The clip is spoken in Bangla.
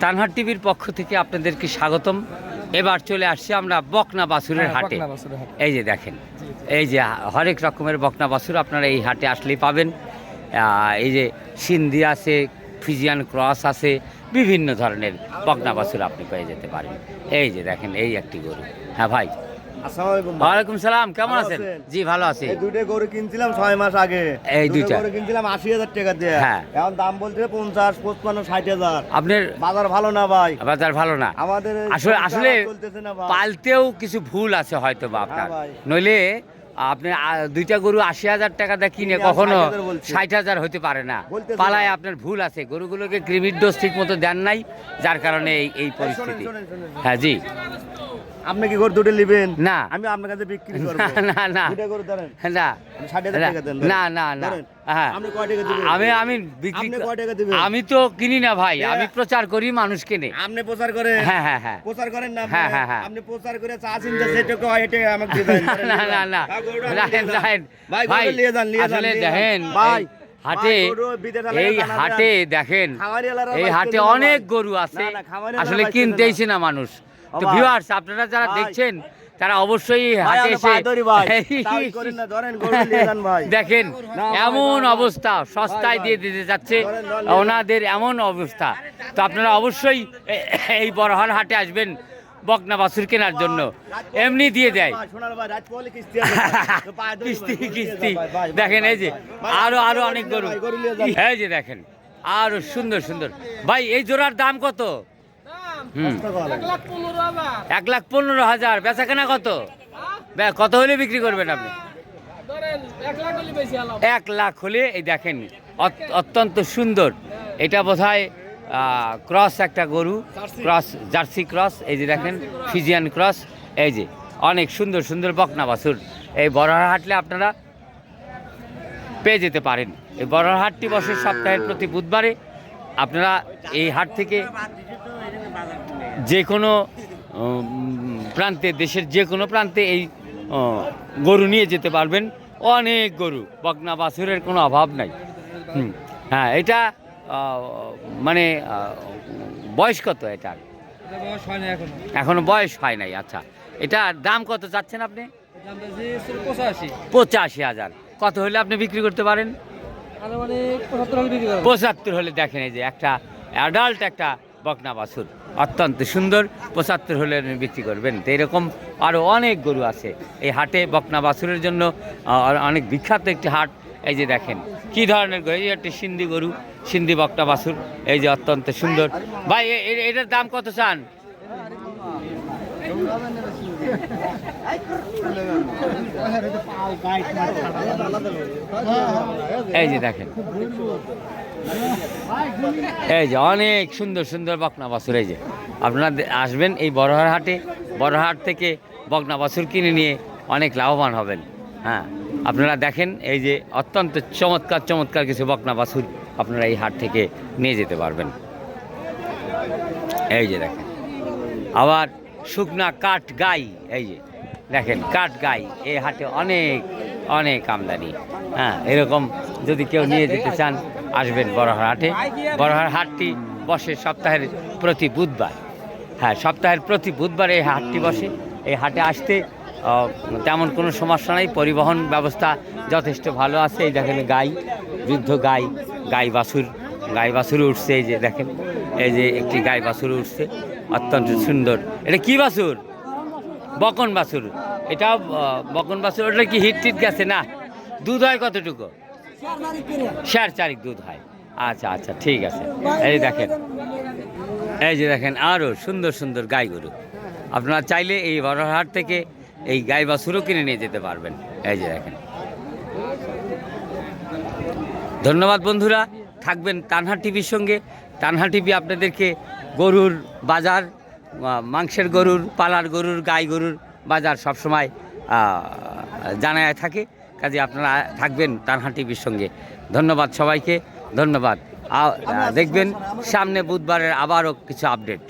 তানহাট টিভির পক্ষ থেকে আপনাদেরকে স্বাগতম। এবার চলে আসছি আমরা বকনা বাছুরের হাটে। এই যে দেখেন, এই যে হরেক রকমের বকনা বাছুর আপনারা এই হাটে আসলেই পাবেন। এই যে সিন্ধি আছে, ফিজিয়ান ক্রস আছে, বিভিন্ন ধরনের বকনা বাছুর আপনি পেয়ে যেতে পারেন। এই যে দেখেন, এই একটি গরু। হ্যাঁ ভাই, ওয়ালাইকুম সালাম, কেমন আছেন? জি ভালো আছি। দুটো গরু কিনছিলাম 6 মাস আগে। এই দুইটা গরু কিনছিলাম 80,000 টাকা দিয়ে। হ্যাঁ, এখন দাম বলছে 50, 55, 60,000। আপনার বাজার ভালো না ভাই, বাজার ভালো না। আমাদের আসলে চলতেছে না ভাই। পালতেও কিছু ভুল আছে হয়তো বা আপনার। ভাই। নইলে আপনি দুইটা গরু 80,000 টাকা দিয়ে কিনে কখনো 60,000 হতে পারে না। পালায় আপনার ভুল আছে, গরুগুলোকে কৃমির ডোজ ঠিক মতো দেন নাই, যার কারণে এই পরিস্থিতি। হ্যাঁ জি, আপনি কি গরু দুটো নেবেন? না, আমি আপনার কাছে বিক্রি করব। না না দুটো গরু ধরেন, না 60,000 টাকা দেন। না না না, হ্যাঁ আপনি কয় টাকা দিবেন? আমি বিক্রি, আপনি কয় টাকা দিবেন? আমি তো কিনি না ভাই, আমি প্রচার করি, মানুষ কেনে। আপনি প্রচার করেন? হ্যাঁ হ্যাঁ হ্যাঁ, প্রচার করেন না? হ্যাঁ হ্যাঁ হ্যাঁ, আপনি প্রচার করে চা চিনতে সেটাকে হয়, এটা আমাকে দিবেন। না না না, ভাই আসলে দেখেন ভাই হাটে, এই হাটে দেখেন, এই হাটে অনেক গরু আছে, আসলে কিনতেইছে না মানুষ। তো ভিউয়ার্স, আপনারা যারা দেখছেন তারা অবশ্যই হাটে এসে দেখেন, এমন অবস্থা, সস্তায় দিয়ে দিতে যাচ্ছে ওনাদের, এমন অবস্থা। তো আপনারা অবশ্যই এই বড়হার হাটে আসবেন বকনা বাছুর কেনার জন্য, এমনি দিয়ে দেয় কিস্তি কিস্তি। দেখেন এই যে আরো অনেক গরু, এই যে দেখেন আরো সুন্দর সুন্দর। ভাই এই জোড়ার দাম কত? 1,15,000। বেচা কেনা কত? কত হলে বিক্রি করবেন আপনি? 1 লাখ হলে। এই দেখেন অত্যন্ত সুন্দর, এটা বোধহয় ক্রস একটা গরু, ক্রস, জার্সি ক্রস। এই যে দেখেন ফিজিয়ান ক্রস। এই যে অনেক সুন্দর সুন্দর বকনা বাছুর এই বড়হার হাটলে আপনারা পেয়ে যেতে পারেন। এই বড়হার হাটটি বসে সপ্তাহের প্রতি বুধবারে। আপনারা এই হাট থেকে যে কোনো প্রান্তে, দেশের যে কোনো প্রান্তে এই গরু নিয়ে যেতে পারবেন। অনেক গরু, বকনা বাছুরের কোনো অভাব নাই। হ্যাঁ, এটা মানে বয়স কত এটার? এখনো বয়স হয় নাই। আচ্ছা, এটার দাম কত চাচ্ছেন আপনি? 85,000। কত হলে আপনি বিক্রি করতে পারেন? 75 হলে। দেখেন এই যে একটা অ্যাডাল্ট একটা বকনা বাছুর, অত্যন্ত সুন্দর। 75 হলে বিক্রি করবেন। তো এরকম আরও অনেক গরু আছে এই হাটে, বকনা বাছুরের জন্য অনেক বিখ্যাত একটি হাট। এই যে দেখেন কি ধরনের গরু, এই একটি সিন্ধি গরু, সিন্ধি বকনা বাছুর, এই যে অত্যন্ত সুন্দর। ভাই এটার দাম কত চান? এই যে দেখেন, এই যে অনেক সুন্দর সুন্দর বকনা বাছুর। এই যে আপনারা আসবেন এই বড়হার হাটে, বড়হাট থেকে বকনা বাছুর কিনে নিয়ে অনেক লাভবান হবেন। হ্যাঁ, আপনারা দেখেন এই যে অত্যন্ত চমৎকার চমৎকার কিছু বকনা বাছুর আপনারা এই হাট থেকে নিয়ে যেতে পারবেন। এই যে দেখেন আবার শুকনা কাঠ গাই, এই যে দেখেন কাঠ গাই, এই হাটে অনেক অনেক আমদানি। হ্যাঁ, এরকম যদি কেউ নিয়ে যেতে চান আসবেন বড়হার হাটে। বড়হার হাটটি বসে সপ্তাহের প্রতি বুধবার। হ্যাঁ, সপ্তাহের প্রতি বুধবার এই হাটটি বসে। এই হাটে আসতে তেমন কোনো সমস্যা নেই, পরিবহন ব্যবস্থা যথেষ্ট ভালো আছে। এই দেখেন গাই, বৃদ্ধ গাই, গাই বাছুর উঠছে। এই যে দেখেন, এই যে একটি গাই বাছুর উঠছে, অত্যন্ত সুন্দর। এটা কি বাছুর? বকন বাছুর। এটা বকন বাছুর। ওটা কি হিট টিট গেছে না? দুধ হয় কতটুকু? 4 দুধ হয়। আচ্ছা আচ্ছা, ঠিক আছে। এই দেখেন, এই যে দেখেন আরও সুন্দর সুন্দর গাই গরু। আপনারা চাইলে এই বড়হার হাট থেকে এই গাই বাছুরও কিনে নিয়ে যেতে পারবেন। এই যে দেখেন। ধন্যবাদ বন্ধুরা, থাকবেন তানহাট টিভির সঙ্গে। তানহাট টিভি আপনাদেরকে গরুর বাজার, মাংসের গরুর, পালার গরুর, গাই গরুর বাজার সবসময় জানায় থাকে। কাজে আপনারা থাকবেন তানহাট টিভির সঙ্গে। ধন্যবাদ সবাইকে, ধন্যবাদ। দেখবেন সামনে বুধবারের আবারও কিছু আপডেট।